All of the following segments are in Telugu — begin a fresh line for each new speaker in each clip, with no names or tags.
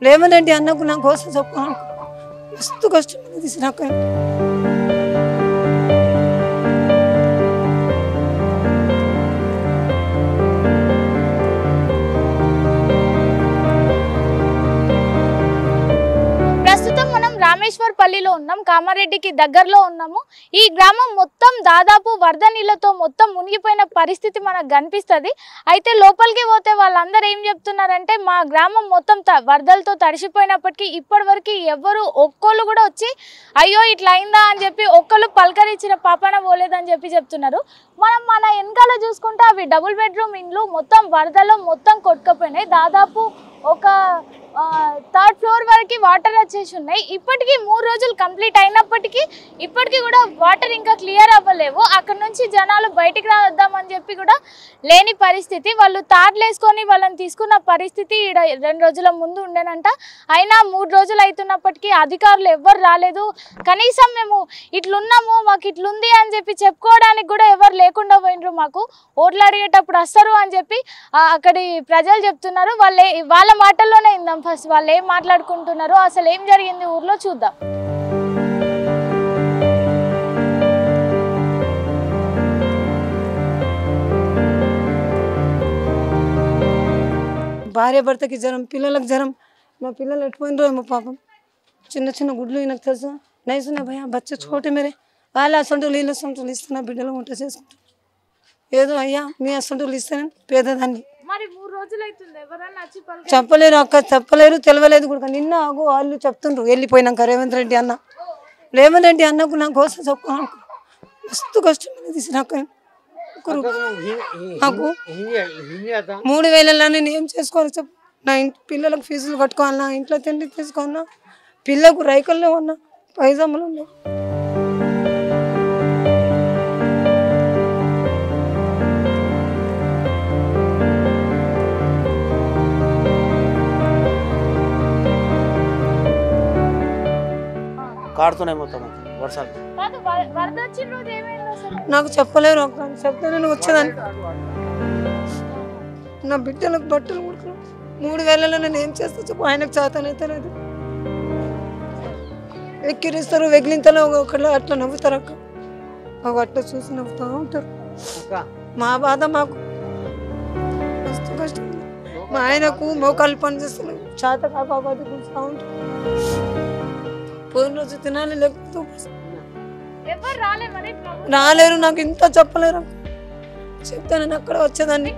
రేవంత్ రెడ్డి అన్నకు నా కోసం చెప్పుకోను మస్తు కష్టం తీసినాక
రామేశ్వర్పల్లిలో ఉన్నాం, కామారెడ్డికి దగ్గరలో ఉన్నాము. ఈ గ్రామం మొత్తం దాదాపు వరద నీళ్ళతో మొత్తం మునిగిపోయిన పరిస్థితి మనకు కనిపిస్తుంది. అయితే లోపలికి పోతే వాళ్ళందరూ ఏం చెప్తున్నారంటే మా గ్రామం మొత్తం వరదలతో తడిసిపోయినప్పటికీ ఇప్పటి వరకు ఎవరు ఒక్కళ్ళు కూడా వచ్చి అయ్యో ఇట్లా అయిందా అని చెప్పి ఒక్కళ్ళు పలకరించిన పాపన పోలేదని చెప్తున్నారు. మనం మన వెనకాల చూసుకుంటే అవి డబుల్ బెడ్రూమ్ ఇండ్లు మొత్తం వరదలో మొత్తం కొట్టుకుపోయినాయి. దాదాపు ఒక 3rd ఫ్లోర్ వరకు వాటర్ వచ్చేసి ఉన్నాయి. ఇప్పటికీ 3 రోజులు కంప్లీట్ అయినప్పటికీ ఇప్పటికీ కూడా వాటర్ ఇంకా క్లియర్ అవ్వలేవు. అక్కడ నుంచి జనాలు బయటికి రావద్దామని చెప్పి కూడా లేని పరిస్థితి. వాళ్ళు తార్లు వేసుకొని వాళ్ళని తీసుకున్న పరిస్థితి 2 రోజుల ముందు ఉండేనంట. అయినా 3 రోజులు అవుతున్నప్పటికీ అధికారులు ఎవ్వరు రాలేదు. కనీసం మేము ఇట్లున్నాము మాకు ఇట్లుంది అని చెప్పి చెప్పుకోవడానికి కూడా ఎవరు లేకుండా పోయినరు. మాకు ఓట్లు అడిగేటప్పుడు వస్తారు అని చెప్పి అక్కడి ప్రజలు చెప్తున్నారు. వాళ్ళ మాటల్లోనే ఇందాం. ఫస్ట్ వాళ్ళు ఏం మాట్లాడుకుంటున్నారో అసలు ఏం జరిగింది ఊర్లో చూద్దాం.
భార్య భర్తకి జ్వరం, పిల్లలకు జ్వరం. మా పిల్లలు ఎట్టుపోయినరో ఏమో పాపం. చిన్న చిన్న గుడ్లు నాకు తెలుసా నైసున్నా భయ బచ్చ చోటే మేరే వాళ్ళ అసంటులు వీళ్ళు అసంటులు ఇస్తున్నా బిడ్డలు వంట చేసుకుంటారు. ఏదో అయ్యా మీ అసంటులు ఇస్తానని పేదదాన్ని చెప్పలేరు అక్క, చెప్పలేరు, తెలియలేదు కూడా. నిన్న ఆగు వాళ్ళు చెప్తుండ్రు వెళ్ళిపోయినాక రేవంత్ రెడ్డి అన్నకు నా కోసం చెప్పుకోను మస్తు కష్టం తీసినాక నాకు 3000 నేను ఏం చేసుకోవాలి చెప్పు. నా పిల్లలకు ఫీజులు కట్టుకోవాలన్నా, ఇంట్లో తిండి తీసుకోవాలన్నా, పిల్లకు రైకల్లో ఉన్నా పైజాములు ఉన్నాయి.
కాడుతున్నాయి మొత్తం వర్షాలు.
నాకు చెప్పలేరు చెప్తే నేను వచ్చేదాన్ని. నా బిడ్డలకు బట్టలు కుడుకున్నాను 3000 నేను ఏం చేస్తా చెప్పు. ఆయనకు చేతనైతే లేదు. ఎక్కిరిస్తారు, వెగిలింతలో ఒకళ్ళు అట్లా నవ్వుతారు అక్క. ఒక అట్లా చూసి నవ్వుతూ ఉంటారు. మా బాధ మాకు మస్తు కష్టం. మా ఆయనకు మోకాళ్ళు పని చేస్తున్నాయి, చేత కాకపోతే కూర్చుతూ ఉంటారు. పోయిన రోజు తినాలి లేకపోతే రాలేరు. నాకు ఇంత చెప్పలేరు. చెప్తే నేను అక్కడ వచ్చేదాన్ని.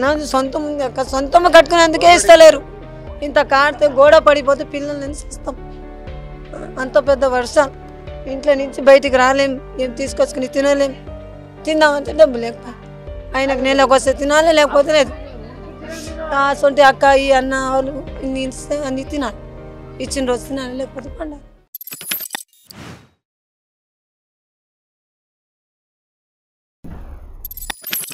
నాది సొంతం ఉంది అక్క, సొంతం కట్టుకునేందుకే ఇస్తలేరు. ఇంత కాడితే గోడ పడిపోతే పిల్లల్ని ఇస్తాం. అంత పెద్ద వర్షం, ఇంట్లో నుంచి బయటికి రాలేం, ఏం తీసుకొచ్చుకుని తినలేం. తిందామంటే డబ్బు లేకపోతే ఆయనకు నెలకు వస్తే తినాలి లేకపోతే లేదు. సొంటి అక్క ఈ అన్న వాళ్ళు ఇన్ని ఇస్తే అన్ని తినాలి. ఇచ్చిన రోజు తినాలి లేకపోతే పండాలి.